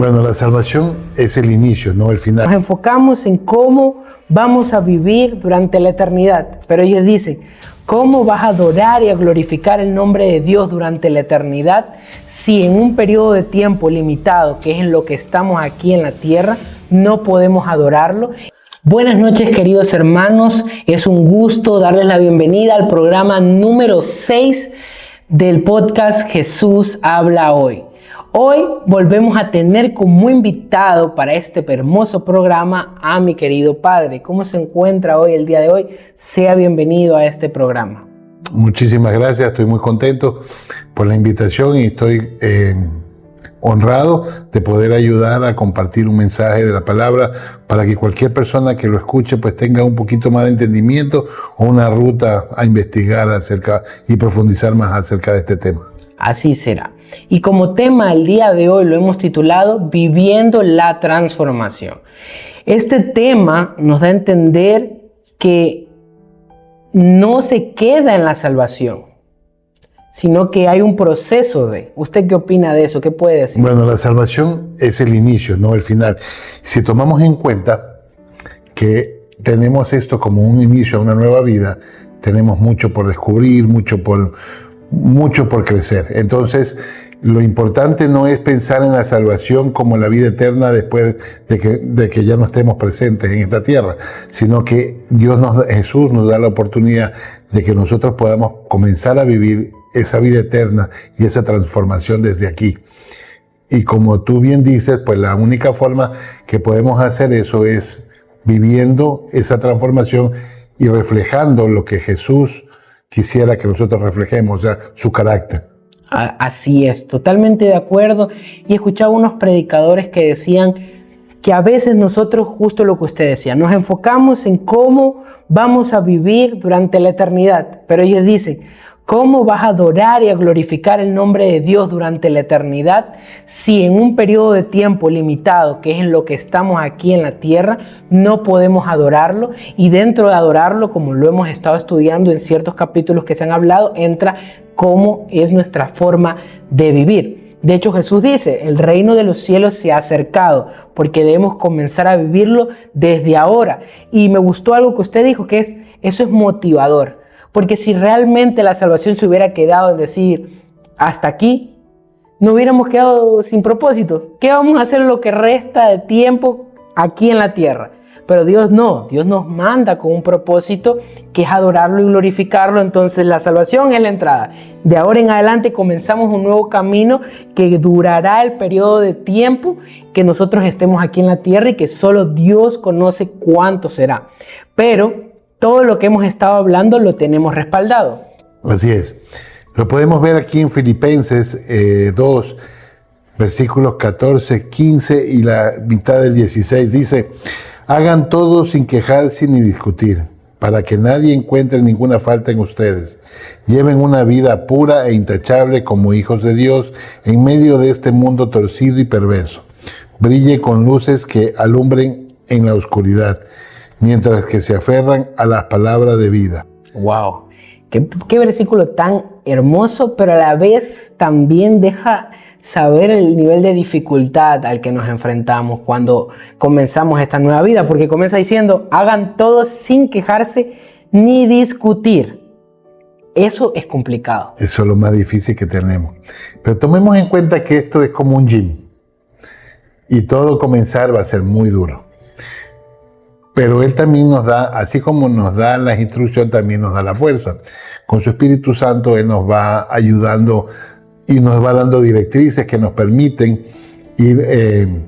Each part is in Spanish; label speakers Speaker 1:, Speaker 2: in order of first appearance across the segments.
Speaker 1: Bueno, la salvación es el inicio, no el final.
Speaker 2: Nos enfocamos en cómo vamos a vivir durante la eternidad, pero ellos dicen, ¿cómo vas a adorar y a glorificar el nombre de Dios durante la eternidad si en un periodo de tiempo limitado, que es en lo que estamos aquí en la tierra, no podemos adorarlo? Buenas noches, queridos hermanos, es un gusto darles la bienvenida al programa número 6 del podcast Jesús habla hoy. Hoy volvemos a tener como invitado para este hermoso programa a mi querido padre. ¿Cómo se encuentra hoy, el día de hoy? Sea bienvenido a este programa.
Speaker 1: Muchísimas gracias, estoy muy contento por la invitación y estoy honrado de poder ayudar a compartir un mensaje de la palabra para que cualquier persona que lo escuche pues tenga un poquito más de entendimiento o una ruta a investigar acerca y profundizar más acerca de este tema.
Speaker 2: Así será. Y como tema el día de hoy lo hemos titulado Viviendo la Transformación. Este tema nos da a entender que no se queda en la salvación, sino que hay un proceso de. ¿Usted qué opina de eso? ¿Qué puede decir?
Speaker 1: Bueno, la salvación es el inicio, no el final. Si tomamos en cuenta que tenemos esto como un inicio a una nueva vida, tenemos mucho por descubrir, mucho por crecer. Entonces, lo importante no es pensar en la salvación como la vida eterna después de que ya no estemos presentes en esta tierra, sino que Jesús nos da la oportunidad de que nosotros podamos comenzar a vivir esa vida eterna y esa transformación desde aquí. Y como tú bien dices, pues la única forma que podemos hacer eso es viviendo esa transformación y reflejando lo que Jesús quisiera que nosotros reflejemos, o sea, su carácter.
Speaker 2: Así es, totalmente de acuerdo. Y escuchaba unos predicadores que decían que a veces nosotros, justo lo que usted decía, nos enfocamos en cómo vamos a vivir durante la eternidad. Pero ellos dicen, ¿cómo vas a adorar y a glorificar el nombre de Dios durante la eternidad si en un periodo de tiempo limitado, que es en lo que estamos aquí en la tierra, no podemos adorarlo? Y dentro de adorarlo, como lo hemos estado estudiando en ciertos capítulos que se han hablado, entra cómo es nuestra forma de vivir. De hecho, Jesús dice, el reino de los cielos se ha acercado, porque debemos comenzar a vivirlo desde ahora. Y me gustó algo que usted dijo, que eso es motivador. Porque si realmente la salvación se hubiera quedado en decir, hasta aquí, no hubiéramos quedado sin propósito. ¿Qué vamos a hacer lo que resta de tiempo aquí en la tierra? Pero Dios no, Dios nos manda con un propósito que es adorarlo y glorificarlo. Entonces la salvación es la entrada. De ahora en adelante comenzamos un nuevo camino que durará el periodo de tiempo que nosotros estemos aquí en la tierra y que solo Dios conoce cuánto será. Pero todo lo que hemos estado hablando lo tenemos respaldado.
Speaker 1: Así es. Lo podemos ver aquí en Filipenses 2, versículos 14, 15 y la mitad del 16. Dice, hagan todo sin quejarse ni discutir, para que nadie encuentre ninguna falta en ustedes. Lleven una vida pura e intachable como hijos de Dios en medio de este mundo torcido y perverso. Brille con luces que alumbren en la oscuridad, mientras que se aferran a las palabras de vida.
Speaker 2: ¡Wow! Qué versículo tan hermoso, pero a la vez también deja saber el nivel de dificultad al que nos enfrentamos cuando comenzamos esta nueva vida, porque comienza diciendo, hagan todo sin quejarse ni discutir. Eso es complicado.
Speaker 1: Eso es lo más difícil que tenemos. Pero tomemos en cuenta que esto es como un gym y todo comenzar va a ser muy duro. Pero Él también nos da, así como nos da las instrucciones, también nos da la fuerza. Con su Espíritu Santo Él nos va ayudando y nos va dando directrices que nos permiten ir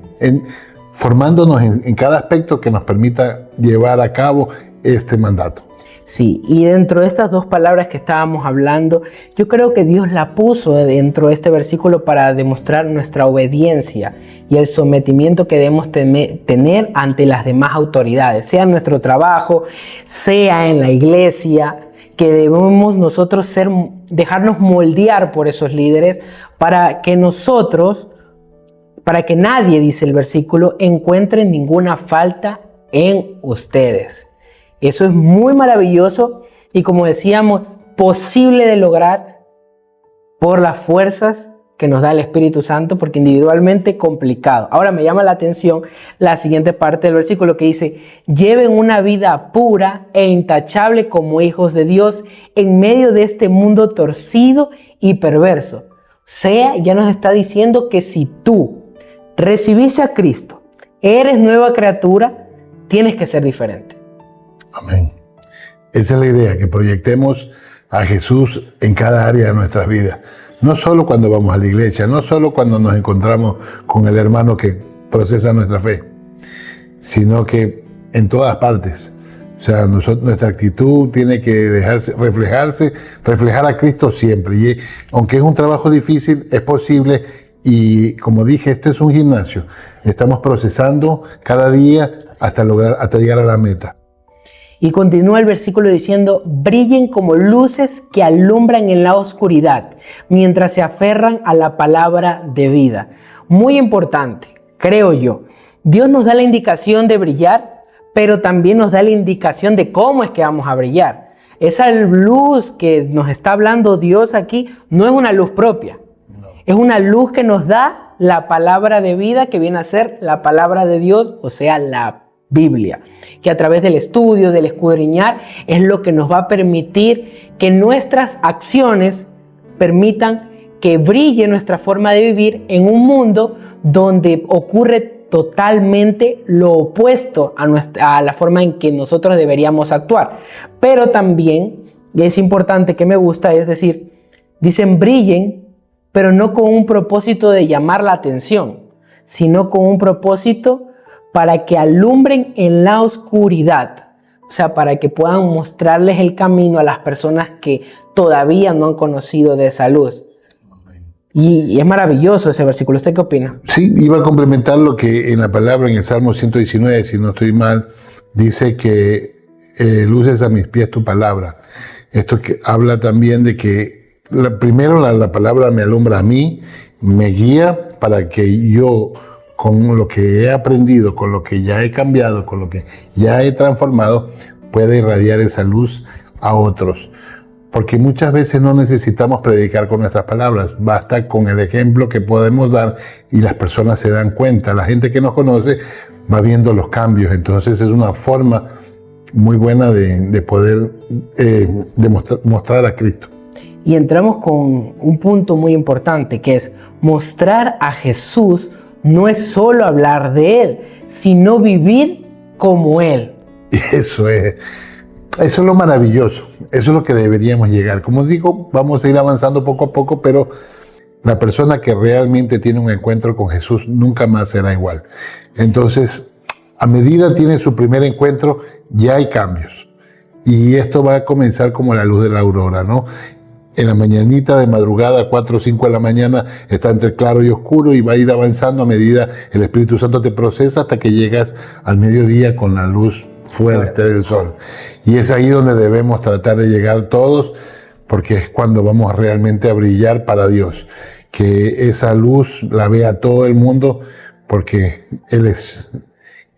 Speaker 1: formándonos en cada aspecto que nos permita llevar a cabo este mandato.
Speaker 2: Sí, y dentro de estas dos palabras que estábamos hablando, yo creo que Dios la puso dentro de este versículo para demostrar nuestra obediencia y el sometimiento que debemos tener ante las demás autoridades, sea en nuestro trabajo, sea en la iglesia, que debemos nosotros dejarnos moldear por esos líderes para que nadie, dice el versículo, encuentre ninguna falta en ustedes. Eso es muy maravilloso y, como decíamos, posible de lograr por las fuerzas que nos da el Espíritu Santo, porque individualmente complicado. Ahora me llama la atención la siguiente parte del versículo que dice: lleven una vida pura e intachable como hijos de Dios en medio de este mundo torcido y perverso. O sea, ya nos está diciendo que si tú recibiste a Cristo, eres nueva criatura, tienes que ser diferente.
Speaker 1: Amén. Esa es la idea, que proyectemos a Jesús en cada área de nuestras vidas. No solo cuando vamos a la iglesia, no solo cuando nos encontramos con el hermano que procesa nuestra fe, sino que en todas partes. O sea, nuestra actitud tiene que reflejar a Cristo siempre. Y aunque es un trabajo difícil, es posible. Y como dije, esto es un gimnasio. Estamos procesando cada día hasta llegar a la meta.
Speaker 2: Y continúa el versículo diciendo: brillen como luces que alumbran en la oscuridad, mientras se aferran a la palabra de vida. Muy importante, creo yo. Dios nos da la indicación de brillar, pero también nos da la indicación de cómo es que vamos a brillar. Esa luz que nos está hablando Dios aquí no es una luz propia. No. Es una luz que nos da la palabra de vida, que viene a ser la palabra de Dios, o sea, la Biblia, que a través del estudio, del escudriñar, es lo que nos va a permitir que nuestras acciones permitan que brille nuestra forma de vivir en un mundo donde ocurre totalmente lo opuesto a la forma en que nosotros deberíamos actuar. Pero también, y es importante, que me gusta, es decir, dicen brillen, pero no con un propósito de llamar la atención, sino con un propósito para que alumbren en la oscuridad, o sea, para que puedan mostrarles el camino a las personas que todavía no han conocido de esa luz. Y es maravilloso ese versículo. ¿Usted qué opina?
Speaker 1: Sí, iba a complementar lo que en la palabra, en el Salmo 119, si no estoy mal, dice que luces a mis pies tu palabra. Esto que habla también de que primero la palabra me alumbra a mí, me guía para que yo, con lo que he aprendido, con lo que ya he cambiado, con lo que ya he transformado, pueda irradiar esa luz a otros. Porque muchas veces no necesitamos predicar con nuestras palabras, basta con el ejemplo que podemos dar y las personas se dan cuenta. La gente que nos conoce va viendo los cambios, entonces es una forma muy buena de poder mostrar a Cristo.
Speaker 2: Y entramos con un punto muy importante, que es mostrar a Jesús. No es solo hablar de Él, sino vivir como Él.
Speaker 1: Eso es lo maravilloso, eso es lo que deberíamos llegar. Como digo, vamos a ir avanzando poco a poco, pero la persona que realmente tiene un encuentro con Jesús nunca más será igual. Entonces, a medida tiene su primer encuentro, ya hay cambios. Y esto va a comenzar como la luz de la aurora, ¿no? En la mañanita de madrugada, 4 o 5 de la mañana, está entre claro y oscuro y va a ir avanzando a medida el Espíritu Santo te procesa hasta que llegas al mediodía con la luz fuerte del sol. Y es ahí donde debemos tratar de llegar todos, porque es cuando vamos realmente a brillar para Dios. Que esa luz la vea todo el mundo, porque Él es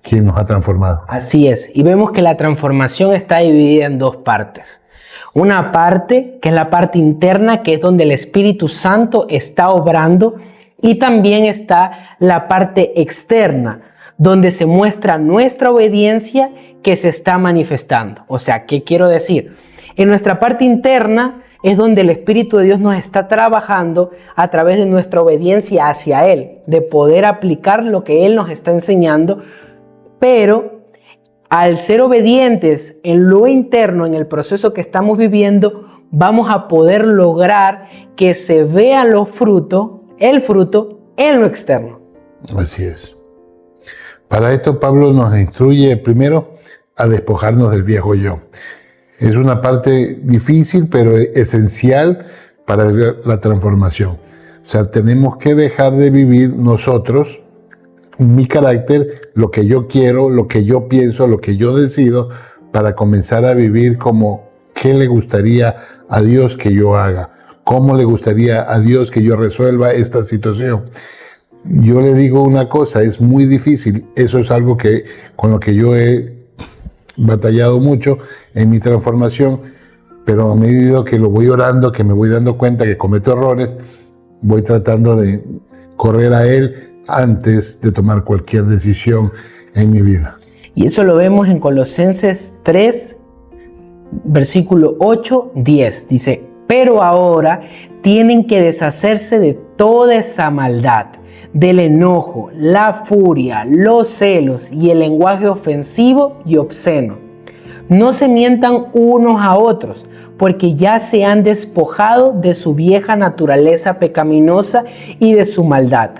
Speaker 1: quien nos ha transformado.
Speaker 2: Así es. Y vemos que la transformación está dividida en dos partes. Una parte, que es la parte interna, que es donde el Espíritu Santo está obrando, y también está la parte externa, donde se muestra nuestra obediencia que se está manifestando. O sea, ¿qué quiero decir? En nuestra parte interna es donde el Espíritu de Dios nos está trabajando a través de nuestra obediencia hacia Él, de poder aplicar lo que Él nos está enseñando, pero al ser obedientes en lo interno, en el proceso que estamos viviendo, vamos a poder lograr que se vea el fruto en lo externo.
Speaker 1: Así es. Para esto Pablo nos instruye primero a despojarnos del viejo yo. Es una parte difícil, pero esencial para la transformación. O sea, tenemos que dejar de vivir nosotros, mi carácter, lo que yo quiero, lo que yo pienso, lo que yo decido, para comenzar a vivir como qué le gustaría a Dios que yo haga, cómo le gustaría a Dios que yo resuelva esta situación. Yo le digo una cosa, es muy difícil, eso es algo con lo que yo he batallado mucho en mi transformación, pero a medida que lo voy orando, que me voy dando cuenta que cometo errores, voy tratando de correr a Él antes de tomar cualquier decisión en mi vida.
Speaker 2: Y eso lo vemos en Colosenses 3, versículo 8, 10. Dice, pero ahora tienen que deshacerse de toda esa maldad, del enojo, la furia, los celos y el lenguaje ofensivo y obsceno. No se mientan unos a otros, porque ya se han despojado de su vieja naturaleza pecaminosa y de su maldad.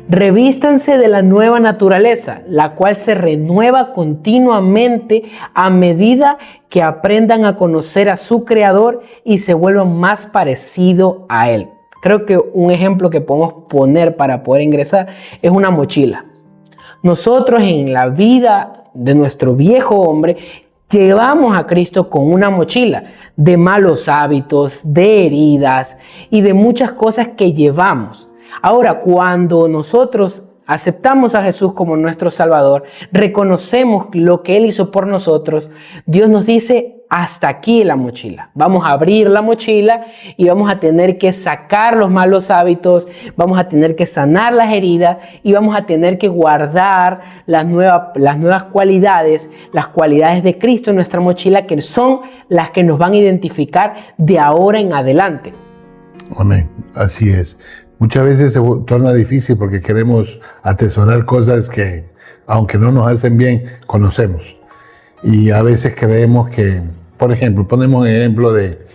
Speaker 2: Revístanse de la nueva naturaleza, la cual se renueva continuamente a medida que aprendan a conocer a su Creador y se vuelvan más parecido a Él. Creo que un ejemplo que podemos poner para poder ingresar es una mochila. Nosotros en la vida de nuestro viejo hombre llevamos a Cristo con una mochila de malos hábitos, de heridas y de muchas cosas que llevamos. Ahora, cuando nosotros aceptamos a Jesús como nuestro Salvador, reconocemos lo que Él hizo por nosotros, Dios nos dice, hasta aquí la mochila. Vamos a abrir la mochila y vamos a tener que sacar los malos hábitos, vamos a tener que sanar las heridas y vamos a tener que guardar las nuevas cualidades, las cualidades de Cristo en nuestra mochila, que son las que nos van a identificar de ahora en adelante.
Speaker 1: Amén, así es. Muchas veces se torna difícil porque queremos atesorar cosas que, aunque no nos hacen bien, conocemos. Y a veces creemos que, por ejemplo, ponemos un ejemplo de,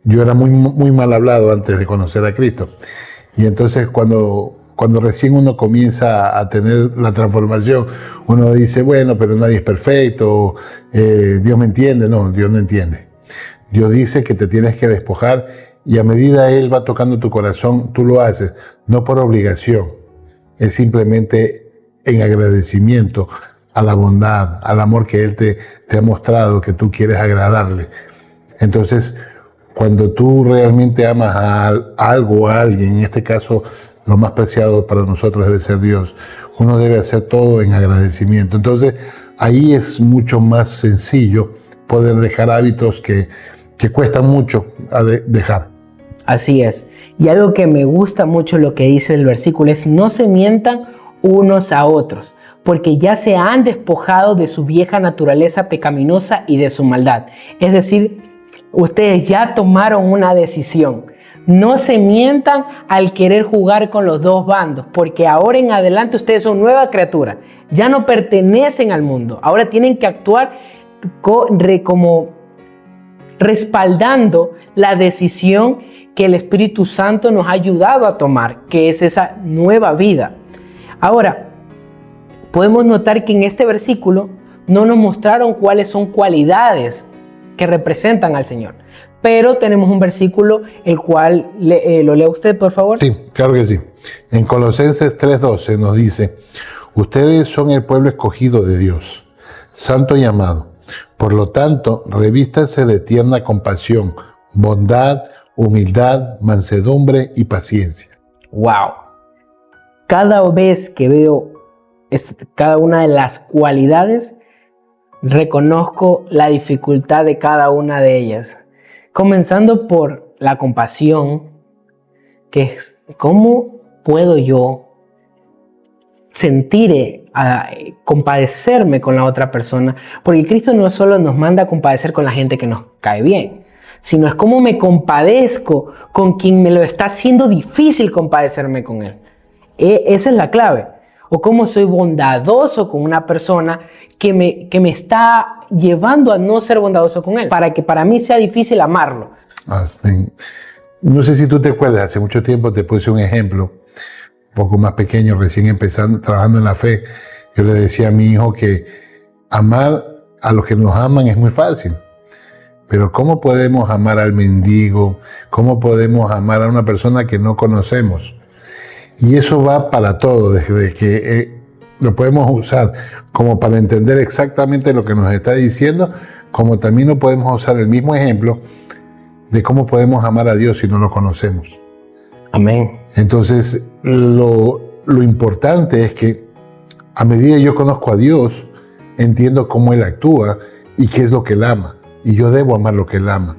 Speaker 1: yo era muy mal hablado antes de conocer a Cristo. Y entonces cuando recién uno comienza a tener la transformación, uno dice, bueno, pero nadie es perfecto, Dios me entiende. No, Dios no entiende. Dios dice que te tienes que despojar y a medida Él va tocando tu corazón, tú lo haces, no por obligación, es simplemente en agradecimiento a la bondad, al amor que Él te ha mostrado, que tú quieres agradarle. Entonces, cuando tú realmente amas a algo o a alguien, en este caso, lo más preciado para nosotros debe ser Dios, uno debe hacer todo en agradecimiento. Entonces, ahí es mucho más sencillo poder dejar hábitos que cuestan mucho dejar.
Speaker 2: Así es. Y algo que me gusta mucho lo que dice el versículo es, no se mientan unos a otros, porque ya se han despojado de su vieja naturaleza pecaminosa y de su maldad. Es decir, ustedes ya tomaron una decisión. No se mientan al querer jugar con los dos bandos, porque ahora en adelante ustedes son nueva criatura. Ya no pertenecen al mundo. Ahora tienen que actuar como respaldando la decisión que el Espíritu Santo nos ha ayudado a tomar, que es esa nueva vida. Ahora, podemos notar que en este versículo no nos mostraron cuáles son cualidades que representan al Señor. Pero tenemos un versículo, el cual, ¿lo lee usted, por favor?
Speaker 1: Sí, claro que sí. En Colosenses 3:12 nos dice, ustedes son el pueblo escogido de Dios, santo y amado. Por lo tanto, revístanse de tierna compasión, bondad, humildad, mansedumbre y paciencia.
Speaker 2: ¡Wow! Cada vez que veo cada una de las cualidades, reconozco la dificultad de cada una de ellas. Comenzando por la compasión, que es cómo puedo yo compadecerme con la otra persona, porque Cristo no solo nos manda a compadecer con la gente que nos cae bien, sino es cómo me compadezco con quien me lo está haciendo difícil compadecerme con él. Esa es la clave. O cómo soy bondadoso con una persona que me está llevando a no ser bondadoso con él, para que para mí sea difícil amarlo.
Speaker 1: No sé si tú te acuerdas, hace mucho tiempo te puse un ejemplo, un poco más pequeño, recién empezando, trabajando en la fe. Yo le decía a mi hijo que amar a los que nos aman es muy fácil. Pero ¿cómo podemos amar al mendigo? ¿Cómo podemos amar a una persona que no conocemos? Y eso va para todo, desde que lo podemos usar como para entender exactamente lo que nos está diciendo, como también lo podemos usar el mismo ejemplo de cómo podemos amar a Dios si no lo conocemos.
Speaker 2: Amén.
Speaker 1: Entonces, lo importante es que a medida que yo conozco a Dios, entiendo cómo Él actúa y qué es lo que Él ama. Y yo debo amar lo que Él ama.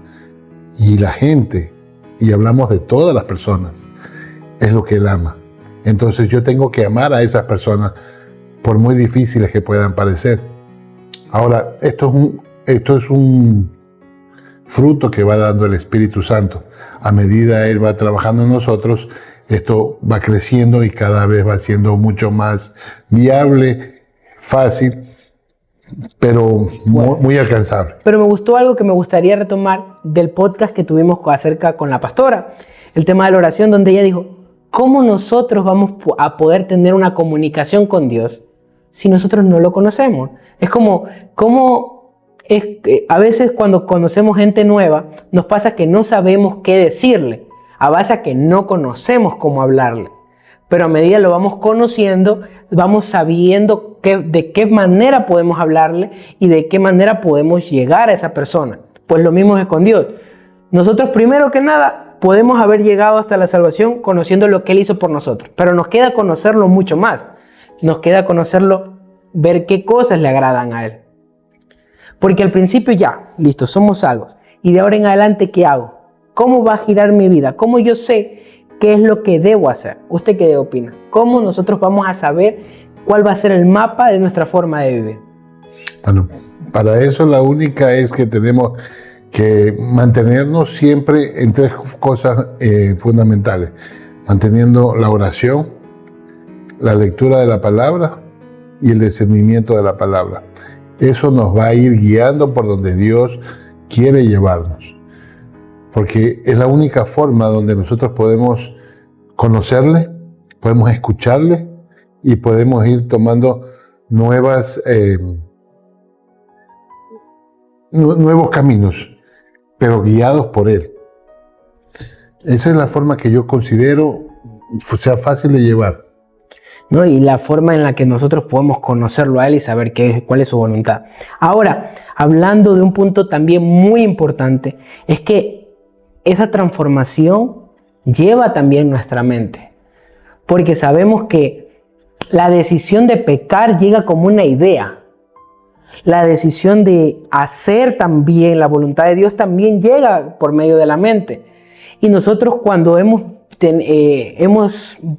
Speaker 1: Y la gente, y hablamos de todas las personas, es lo que Él ama. Entonces yo tengo que amar a esas personas, por muy difíciles que puedan parecer. Ahora, esto es un fruto que va dando el Espíritu Santo. A medida Él va trabajando en nosotros, esto va creciendo y cada vez va siendo mucho más viable, fácil, pero muy alcanzable.
Speaker 2: Pero me gustó algo que me gustaría retomar del podcast que tuvimos acerca con la pastora, el tema de la oración, donde ella dijo, ¿cómo nosotros vamos a poder tener una comunicación con Dios si nosotros no lo conocemos? Es a veces cuando conocemos gente nueva, nos pasa que no sabemos qué decirle, a base a que no conocemos cómo hablarle. Pero a medida lo vamos conociendo, vamos sabiendo de qué manera podemos hablarle y de qué manera podemos llegar a esa persona. Pues lo mismo es con Dios. Nosotros primero que nada podemos haber llegado hasta la salvación conociendo lo que Él hizo por nosotros, pero nos queda conocerlo mucho más. Nos queda conocerlo, ver qué cosas le agradan a Él. Porque al principio ya, listo, somos salvos. Y de ahora en adelante, ¿qué hago? ¿Cómo va a girar mi vida? ¿Cómo yo sé qué es lo que debo hacer? ¿Usted qué opina? ¿Cómo nosotros vamos a saber cuál va a ser el mapa de nuestra forma de vivir?
Speaker 1: Bueno, para eso la única es que tenemos que mantenernos siempre en tres cosas fundamentales. Manteniendo la oración, la lectura de la palabra y el discernimiento de la palabra. Eso nos va a ir guiando por donde Dios quiere llevarnos. Porque es la única forma donde nosotros podemos conocerle, podemos escucharle y podemos ir tomando nuevos caminos, pero guiados por Él. Esa es la forma que yo considero sea fácil de llevar.
Speaker 2: ¿No? Y la forma en la que nosotros podemos conocerlo a Él y saber cuál es su voluntad. Ahora, hablando de un punto también muy importante, es que esa transformación lleva también nuestra mente. Porque sabemos que la decisión de pecar llega como una idea. La decisión de hacer también la voluntad de Dios también llega por medio de la mente. Y nosotros cuando hemos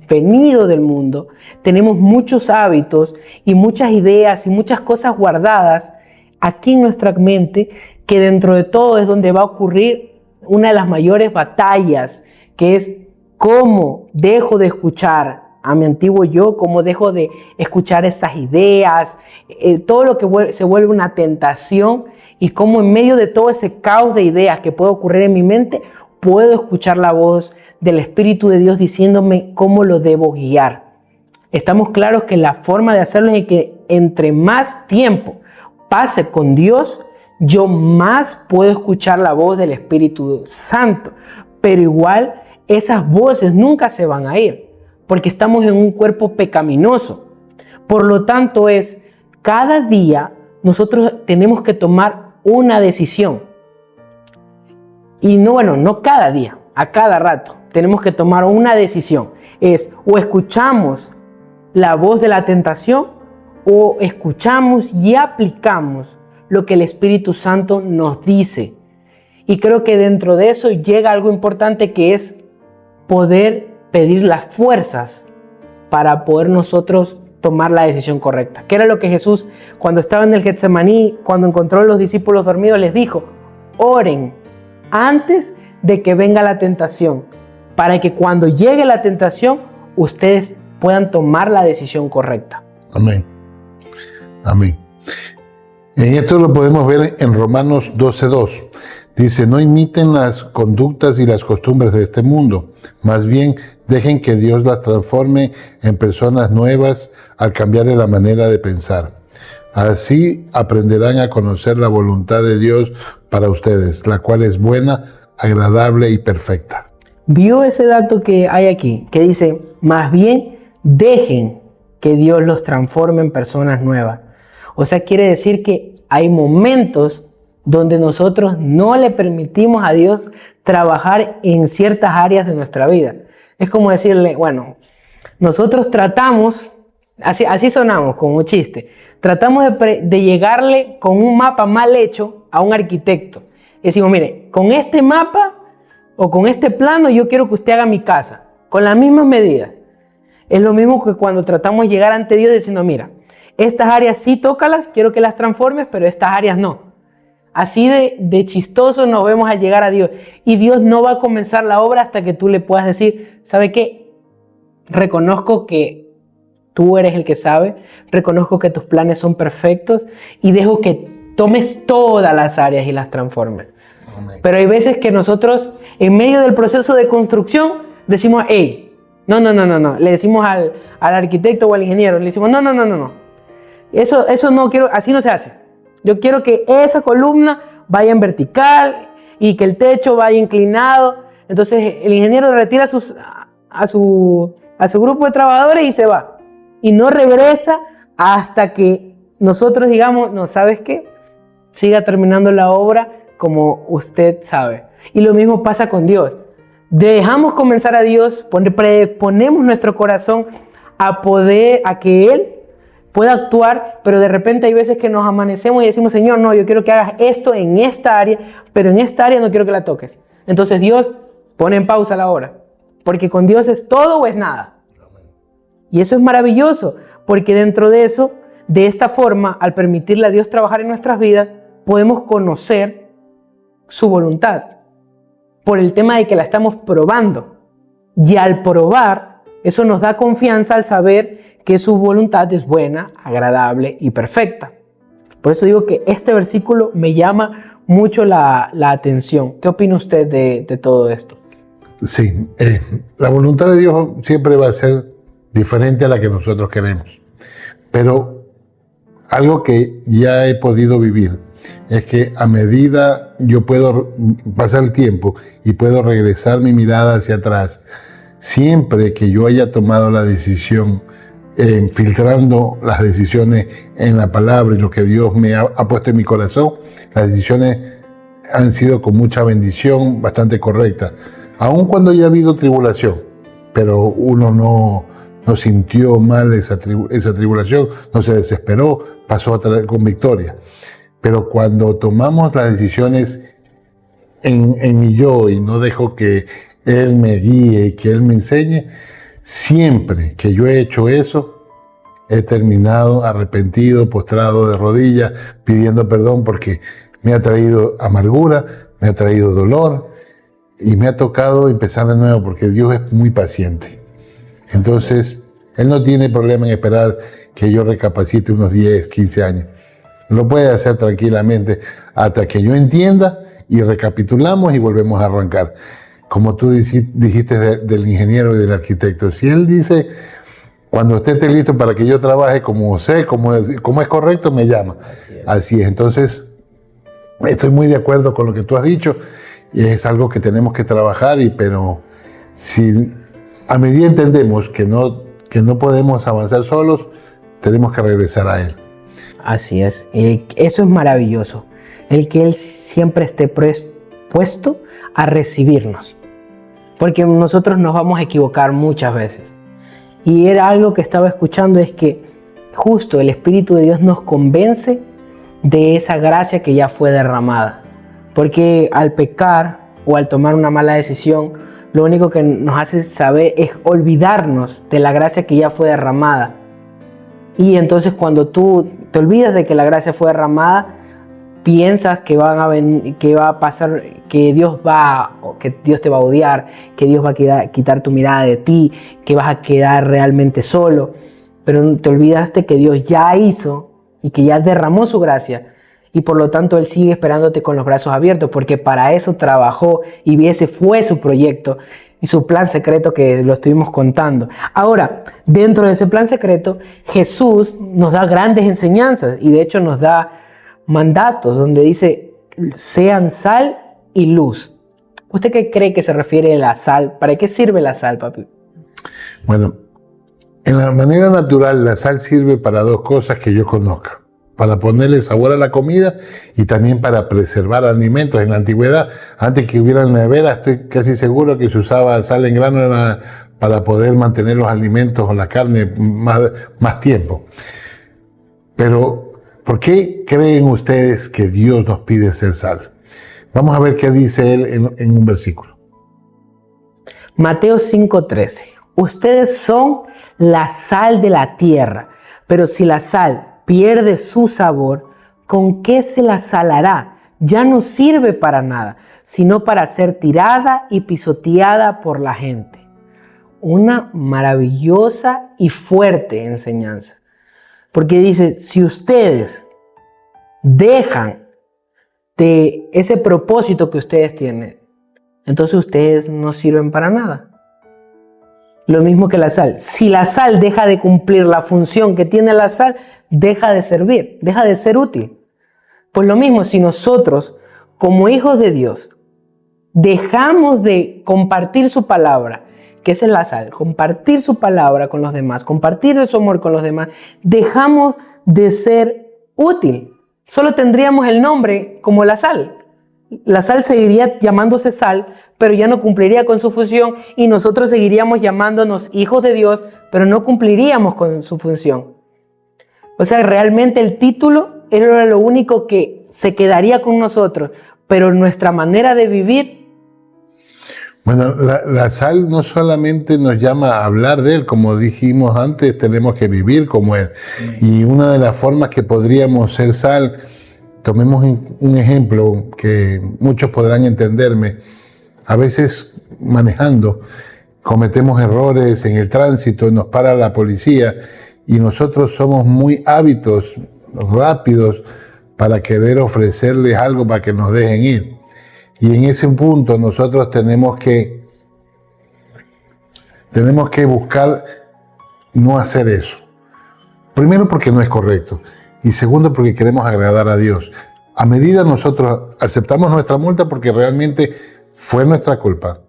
Speaker 2: venido del mundo, tenemos muchos hábitos y muchas ideas y muchas cosas guardadas aquí en nuestra mente, que dentro de todo es donde va a ocurrir una de las mayores batallas, que es cómo dejo de escuchar a mi antiguo yo, cómo dejo de escuchar esas ideas, todo lo que se vuelve una tentación, y cómo en medio de todo ese caos de ideas que puede ocurrir en mi mente, puedo escuchar la voz del Espíritu de Dios diciéndome cómo lo debo guiar. Estamos claros que la forma de hacerlo es que entre más tiempo pase con Dios, yo más puedo escuchar la voz del Espíritu Santo. Pero igual esas voces nunca se van a ir, porque estamos en un cuerpo pecaminoso. Por lo tanto, cada día nosotros tenemos que tomar una decisión. Y no cada día, a cada rato tenemos que tomar una decisión. O escuchamos la voz de la tentación, o escuchamos y aplicamos lo que el Espíritu Santo nos dice. Y creo que dentro de eso llega algo importante, que es poder pedir las fuerzas para poder nosotros tomar la decisión correcta. Que era lo que Jesús, cuando estaba en el Getsemaní, cuando encontró a los discípulos dormidos, les dijo: oren antes de que venga la tentación, para que cuando llegue la tentación, ustedes puedan tomar la decisión correcta.
Speaker 1: Amén. Amén. En esto lo podemos ver en Romanos 12:2. Dice: no imiten las conductas y las costumbres de este mundo, más bien dejen que Dios las transforme en personas nuevas al cambiarle la manera de pensar. Así aprenderán a conocer la voluntad de Dios para ustedes, la cual es buena, agradable y perfecta.
Speaker 2: ¿Vio ese dato que hay aquí? Que dice: más bien dejen que Dios los transforme en personas nuevas. O sea, quiere decir que hay momentos donde nosotros no le permitimos a Dios trabajar en ciertas áreas de nuestra vida. Es como decirle, bueno, nosotros tratamos, así sonamos como chiste, tratamos de llegarle con un mapa mal hecho a un arquitecto. Y decimos: mire, con este mapa o con este plano yo quiero que usted haga mi casa. con las mismas medidas. Es lo mismo que cuando tratamos de llegar ante Dios diciendo, mira, estas áreas sí tócalas, quiero que las transformes, pero estas áreas no. Así de chistoso nos vemos al llegar a Dios. Y Dios no va a comenzar la obra hasta que tú le puedas decir, ¿sabe qué? Reconozco que tú eres el que sabe, reconozco que tus planes son perfectos y dejo que tomes todas las áreas y las transformes. Amén. Pero hay veces que nosotros, en medio del proceso de construcción, decimos, hey, no. Le decimos al arquitecto o al ingeniero, le decimos, no. Eso no quiero, así no se hace. Yo quiero que esa columna vaya en vertical y que el techo vaya inclinado. Entonces el ingeniero retira a su grupo de trabajadores y se va. Y no regresa hasta que nosotros digamos, no, ¿sabes qué? Siga terminando la obra como usted sabe. Y lo mismo pasa con Dios. Dejamos comenzar a Dios, ponemos nuestro corazón a que Él pueda actuar, pero de repente hay veces que nos amanecemos y decimos, Señor, no, yo quiero que hagas esto en esta área, pero en esta área no quiero que la toques. Entonces Dios pone en pausa la obra, porque con Dios es todo o es nada. Y eso es maravilloso, porque dentro de eso, de esta forma, al permitirle a Dios trabajar en nuestras vidas, podemos conocer su voluntad, por el tema de que la estamos probando. Y al probar, eso nos da confianza al saber que su voluntad es buena, agradable y perfecta. Por eso digo que este versículo me llama mucho la atención. ¿Qué opina usted de todo esto?
Speaker 1: Sí, la voluntad de Dios siempre va a ser diferente a la que nosotros queremos. Pero algo que ya he podido vivir es que a medida yo puedo pasar el tiempo y puedo regresar mi mirada hacia atrás, siempre que yo haya tomado la decisión, filtrando las decisiones en la palabra y lo que Dios me ha puesto en mi corazón, las decisiones han sido con mucha bendición, bastante correctas. Aun cuando ya ha habido tribulación, pero uno no sintió mal esa tribulación, no se desesperó, pasó a traer con victoria. Pero cuando tomamos las decisiones en mi yo y no dejo que Él me guíe y que Él me enseñe, siempre que yo he hecho eso, he terminado arrepentido, postrado de rodillas, pidiendo perdón porque me ha traído amargura, me ha traído dolor y me ha tocado empezar de nuevo porque Dios es muy paciente. Entonces, Él no tiene problema en esperar que yo recapacite unos 10, 15 años. Lo puede hacer tranquilamente hasta que yo entienda y recapitulamos y volvemos a arrancar. Como tú dijiste del ingeniero y del arquitecto, si él dice, cuando usted esté listo para que yo trabaje como sé, como es correcto, me llama. Así es. Entonces, estoy muy de acuerdo con lo que tú has dicho y es algo que tenemos que trabajar, pero si a medida entendemos que no podemos avanzar solos, tenemos que regresar a Él.
Speaker 2: Así es. Eso es maravilloso. El que Él siempre esté puesto a recibirnos. Porque nosotros nos vamos a equivocar muchas veces. Y era algo que estaba escuchando, es que justo el Espíritu de Dios nos convence de esa gracia que ya fue derramada. Porque al pecar o al tomar una mala decisión, lo único que nos hace saber es olvidarnos de la gracia que ya fue derramada. Y entonces cuando tú te olvidas de que la gracia fue derramada, piensas que va a pasar, que Dios te va a odiar, que Dios va a quitar tu mirada de ti, que vas a quedar realmente solo. Pero te olvidaste que Dios ya hizo y que ya derramó su gracia. Y por lo tanto Él sigue esperándote con los brazos abiertos, porque para eso trabajó y ese fue su proyecto y su plan secreto que lo estuvimos contando. Ahora, dentro de ese plan secreto, Jesús nos da grandes enseñanzas y de hecho nos da mandatos donde dice, sean sal y luz. ¿Usted qué cree que se refiere a la sal? ¿Para qué sirve la sal, papi?
Speaker 1: Bueno, en la manera natural la sal sirve para dos cosas que yo conozca. Para ponerle sabor a la comida y también para preservar alimentos. En la antigüedad, antes que hubiera nevera, estoy casi seguro que se usaba sal en grano para poder mantener los alimentos o la carne más tiempo. Pero, ¿por qué creen ustedes que Dios nos pide ser sal? Vamos a ver qué dice Él en un versículo.
Speaker 2: Mateo 5:13. Ustedes son la sal de la tierra, pero si la sal pierde su sabor, ¿con qué se la salará? Ya no sirve para nada, sino para ser tirada y pisoteada por la gente. Una maravillosa y fuerte enseñanza. Porque dice, si ustedes dejan de ese propósito que ustedes tienen, entonces ustedes no sirven para nada. Lo mismo que la sal. Si la sal deja de cumplir la función que tiene la sal, deja de servir, deja de ser útil. Pues lo mismo, si nosotros, como hijos de Dios, dejamos de compartir su palabra, que esa es la sal, compartir su palabra con los demás, compartir su amor con los demás, dejamos de ser útil. Solo tendríamos el nombre como la sal. La sal seguiría llamándose sal, pero ya no cumpliría con su función, y nosotros seguiríamos llamándonos hijos de Dios, pero no cumpliríamos con su función. O sea, realmente el título era lo único que se quedaría con nosotros, pero nuestra manera de vivir.
Speaker 1: Bueno, la sal no solamente nos llama a hablar de Él, como dijimos antes, tenemos que vivir como Él. Y una de las formas que podríamos ser sal, tomemos un ejemplo que muchos podrán entenderme. A veces manejando cometemos errores en el tránsito, nos para la policía y nosotros somos muy hábitos, rápidos para querer ofrecerles algo para que nos dejen ir. Y en ese punto nosotros tenemos que buscar no hacer eso. Primero porque no es correcto y segundo porque queremos agradar a Dios. A medida nosotros aceptamos nuestra multa porque realmente fue nuestra culpa.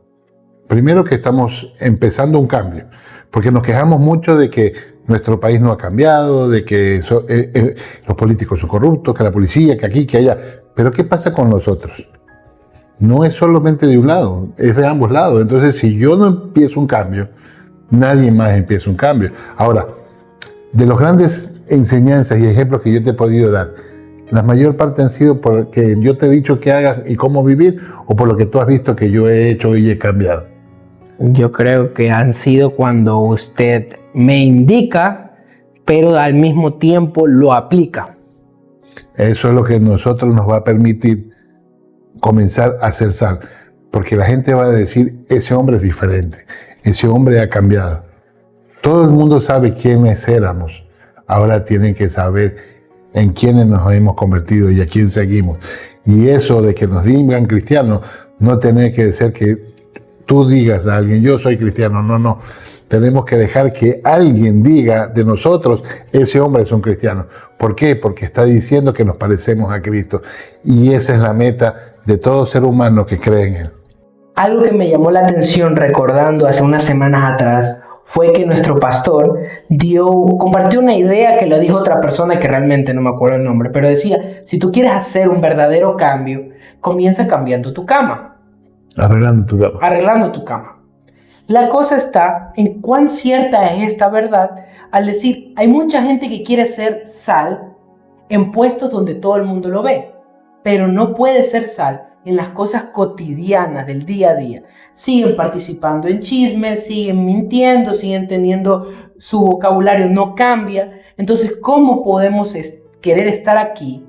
Speaker 1: Primero que estamos empezando un cambio, porque nos quejamos mucho de que nuestro país no ha cambiado, de que los políticos son corruptos, que la policía, que aquí, que allá. Pero ¿qué pasa con nosotros? No es solamente de un lado, es de ambos lados. Entonces, si yo no empiezo un cambio, nadie más empieza un cambio. Ahora, de las grandes enseñanzas y ejemplos que yo te he podido dar, la mayor parte han sido porque yo te he dicho qué hagas y cómo vivir, o por lo que tú has visto que yo he hecho y he cambiado.
Speaker 2: Yo creo que han sido cuando usted me indica, pero al mismo tiempo lo aplica.
Speaker 1: Eso es lo que nosotros nos va a permitir comenzar a hacer sal, porque la gente va a decir, ese hombre es diferente, ese hombre ha cambiado. Todo el mundo sabe quiénes éramos, ahora tienen que saber en quiénes nos hemos convertido y a quién seguimos. Y eso de que nos digan cristianos, no tiene que ser que tú digas a alguien, yo soy cristiano, no. Tenemos que dejar que alguien diga de nosotros, ese hombre es un cristiano. ¿Por qué? Porque está diciendo que nos parecemos a Cristo. Y esa es la meta de todo ser humano que cree en Él.
Speaker 2: Algo que me llamó la atención recordando hace unas semanas atrás fue que nuestro pastor compartió una idea que lo dijo otra persona que realmente no me acuerdo el nombre, pero decía, si tú quieres hacer un verdadero cambio, comienza cambiando tu cama.
Speaker 1: Arreglando tu cama.
Speaker 2: Arreglando tu cama. La cosa está en cuán cierta es esta verdad al decir, hay mucha gente que quiere ser sal en puestos donde todo el mundo lo ve, pero no puede ser sal en las cosas cotidianas del día a día. Siguen participando en chismes, siguen mintiendo, siguen teniendo su vocabulario, no cambia. Entonces, ¿cómo podemos querer estar aquí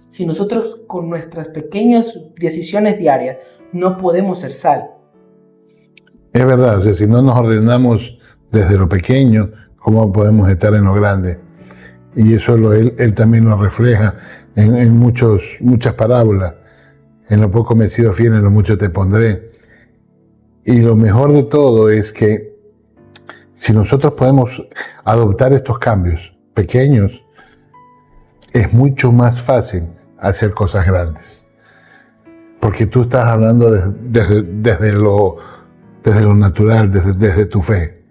Speaker 2: si nosotros con nuestras pequeñas decisiones diarias no podemos ser sal?
Speaker 1: Es verdad, o sea, si no nos ordenamos desde lo pequeño, ¿cómo podemos estar en lo grande? Y eso él también lo refleja en muchas parábolas. En lo poco me he sido fiel, en lo mucho te pondré. Y lo mejor de todo es que si nosotros podemos adoptar estos cambios pequeños, es mucho más fácil hacer cosas grandes. Porque tú estás hablando desde lo natural, desde tu fe.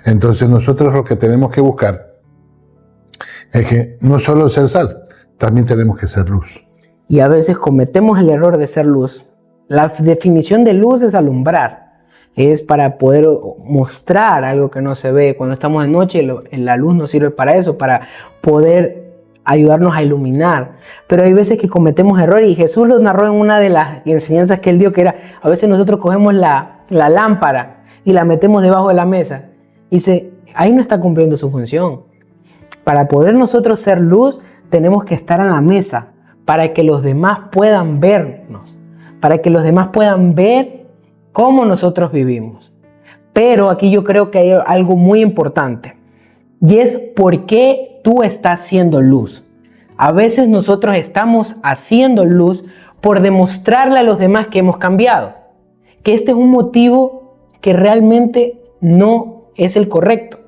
Speaker 1: Entonces nosotros lo que tenemos que buscar es que no solo ser sal, también tenemos que ser luz.
Speaker 2: Y a veces cometemos el error de ser luz. La definición de luz es alumbrar. Es para poder mostrar algo que no se ve. Cuando estamos de noche, la luz nos sirve para eso, para poder ayudarnos a iluminar. Pero hay veces que cometemos errores y Jesús lo narró en una de las enseñanzas que él dio, que era, a veces nosotros cogemos la la lámpara y la metemos debajo de la mesa. Dice, ahí no está cumpliendo su función. Para poder nosotros ser luz, tenemos que estar en la mesa para que los demás puedan vernos, para que los demás puedan ver cómo nosotros vivimos. Pero aquí yo creo que hay algo muy importante, y es por qué tú estás siendo luz. A veces nosotros estamos haciendo luz por demostrarle a los demás que hemos cambiado, que este es un motivo que realmente no es el correcto.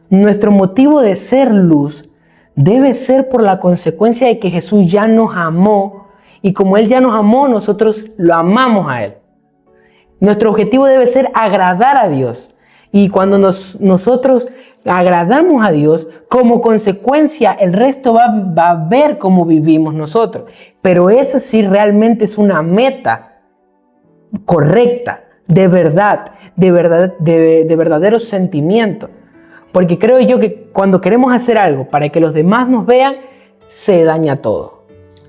Speaker 2: Nuestro motivo de ser luz debe ser por la consecuencia de que Jesús ya nos amó, y como Él ya nos amó, nosotros lo amamos a Él. Nuestro objetivo debe ser agradar a Dios, y cuando nosotros agradamos a Dios, como consecuencia el resto va a ver cómo vivimos nosotros. Pero eso sí realmente es una meta correcta, de verdadero sentimiento. Porque creo yo que cuando queremos hacer algo para que los demás nos vean, se daña todo.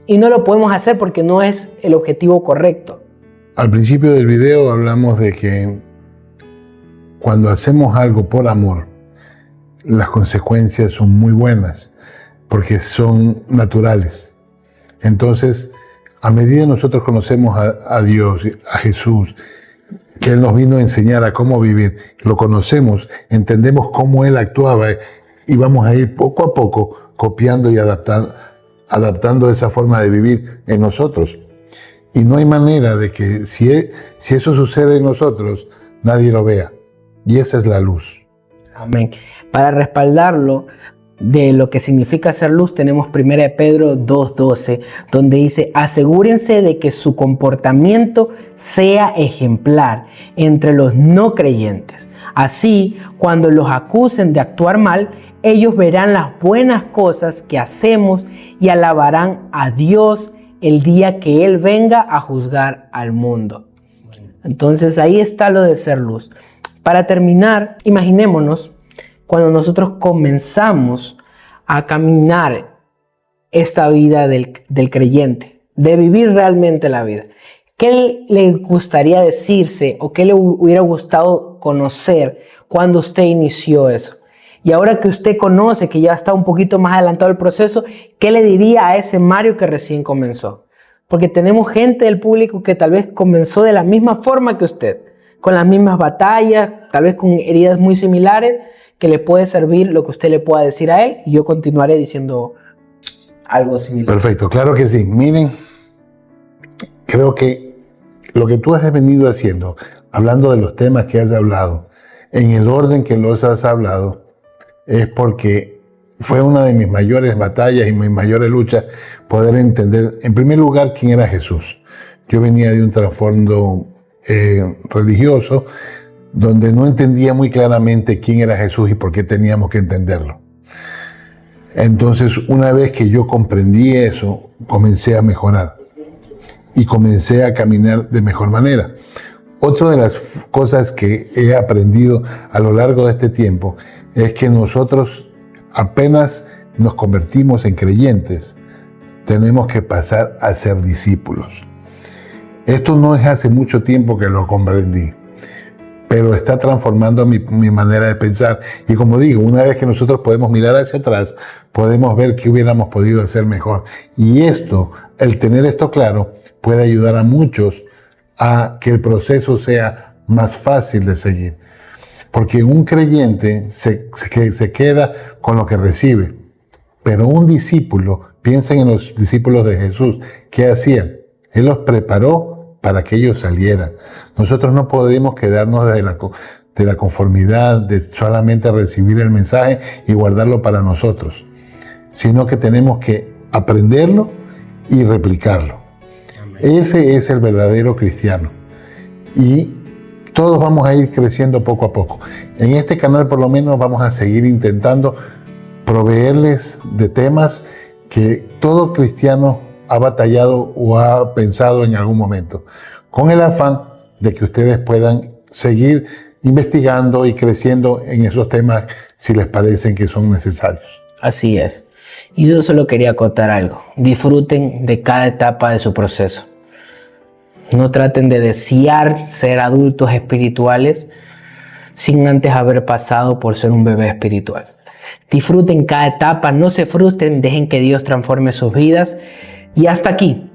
Speaker 2: Y no lo podemos hacer porque no es el objetivo correcto.
Speaker 1: Al principio del video hablamos de que cuando hacemos algo por amor, las consecuencias son muy buenas porque son naturales. Entonces, a medida que nosotros conocemos a Dios, a Jesús, que Él nos vino a enseñar a cómo vivir, lo conocemos, entendemos cómo Él actuaba y vamos a ir poco a poco copiando y adaptando esa forma de vivir en nosotros. Y no hay manera de que si eso sucede en nosotros, nadie lo vea. Y esa es la luz.
Speaker 2: Amén. Para respaldarlo de lo que significa ser luz, tenemos 1 Pedro 2:12, donde dice, asegúrense de que su comportamiento sea ejemplar entre los no creyentes. Así, cuando los acusen de actuar mal, ellos verán las buenas cosas que hacemos y alabarán a Dios el día que Él venga a juzgar al mundo. Entonces ahí está lo de ser luz. Para terminar, imaginémonos cuando nosotros comenzamos a caminar esta vida del creyente, de vivir realmente la vida. ¿Qué le gustaría decirse o qué le hubiera gustado conocer cuando usted inició eso? Y ahora que usted conoce, que ya está un poquito más adelantado el proceso, ¿qué le diría a ese Mario que recién comenzó? Porque tenemos gente del público que tal vez comenzó de la misma forma que usted, con las mismas batallas, tal vez con heridas muy similares, que le puede servir lo que usted le pueda decir a él, y yo continuaré diciendo algo similar.
Speaker 1: Perfecto, claro que sí. Miren, creo que lo que tú has venido haciendo, hablando de los temas que has hablado, en el orden que los has hablado, es porque fue una de mis mayores batallas y mis mayores luchas poder entender, en primer lugar, quién era Jesús. Yo venía de un trasfondo religioso, donde no entendía muy claramente quién era Jesús y por qué teníamos que entenderlo. Entonces, una vez que yo comprendí eso, comencé a mejorar y comencé a caminar de mejor manera. Otra de las cosas que he aprendido a lo largo de este tiempo es que nosotros apenas nos convertimos en creyentes, tenemos que pasar a ser discípulos. Esto no es hace mucho tiempo que lo comprendí, pero está transformando mi manera de pensar. Y como digo, una vez que nosotros podemos mirar hacia atrás, podemos ver qué hubiéramos podido hacer mejor. Y esto, el tener esto claro, puede ayudar a muchos a que el proceso sea más fácil de seguir. Porque un creyente se queda con lo que recibe, pero un discípulo, piensen en los discípulos de Jesús, ¿qué hacían? Él los preparó para que ellos salieran. Nosotros no podemos quedarnos de la conformidad de solamente recibir el mensaje y guardarlo para nosotros, sino que tenemos que aprenderlo y replicarlo. Amén. Ese es el verdadero cristiano. Y todos vamos a ir creciendo poco a poco. En este canal por lo menos vamos a seguir intentando proveerles de temas que todo cristiano ha batallado o ha pensado en algún momento, con el afán de que ustedes puedan seguir investigando y creciendo en esos temas si les parecen que son necesarios.
Speaker 2: Así es. Y yo solo quería acotar algo. Disfruten de cada etapa de su proceso. No traten de desear ser adultos espirituales sin antes haber pasado por ser un bebé espiritual. Disfruten cada etapa, no se frustren, dejen que Dios transforme sus vidas. Y hasta aquí,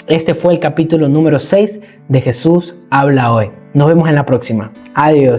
Speaker 2: este fue el capítulo número 6 de Jesús habla hoy. Nos vemos en la próxima. Adiós.